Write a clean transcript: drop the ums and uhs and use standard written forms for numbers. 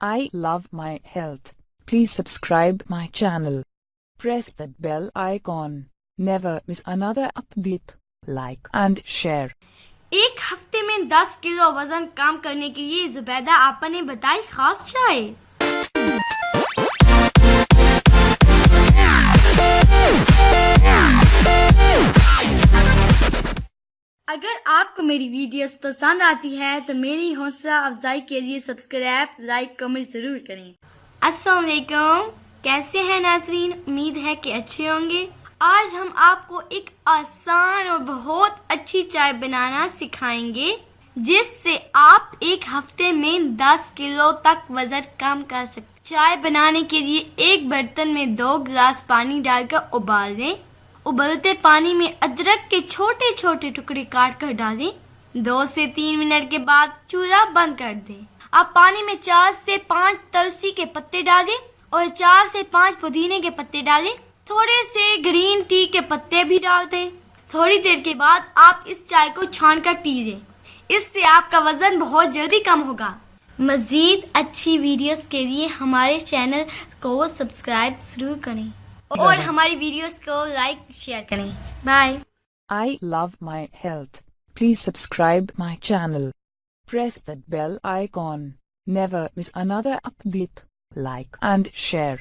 I love my health. Please subscribe my channel. Press the bell icon. Never miss another update. Like and share. एक हफ्ते में 10 kilo वजन कम करने के लिए जुबैदा आपा ने बताई खास चाय। अगर आपको मेरी वीडियोस पसंद आती है तो मेरी हौसला अफजाई के लिए सब्सक्राइब, लाइक, कमेंट जरूर करें। अस्सलाम वालेकुम, कैसे हैं नाज़रीन? उम्मीद है कि अच्छे होंगे। आज हम आपको एक आसान और बहुत अच्छी चाय बनाना सिखाएंगे जिससे आप एक हफ्ते में 10 किलो तक वजन कम कर सकते। चाय बनाने के लिए एक बर्तन में 2 गिलास पानी डालकर उबाल दें। उबलते पानी में अदरक के छोटे छोटे टुकड़े काट कर डालें। 2 से 3 मिनट के बाद चूल्हा बंद कर दें। अब पानी में 4 से 5 तुलसी के पत्ते डालें और 4 से 5 पुदीने के पत्ते डालें। थोड़े से ग्रीन टी के पत्ते भी डाल दें। थोड़ी देर के बाद आप इस चाय को छान कर पीजिए। इससे आपका वजन बहुत जल्दी कम होगा। मजीद अच्छी वीडियोस के लिए हमारे चैनल को सब्सक्राइब जरूर करें और हमारी वीडियोस को लाइक शेयर करें। Bye. I love my health. Please subscribe my channel. Press the bell icon. Never miss another update. Like and share.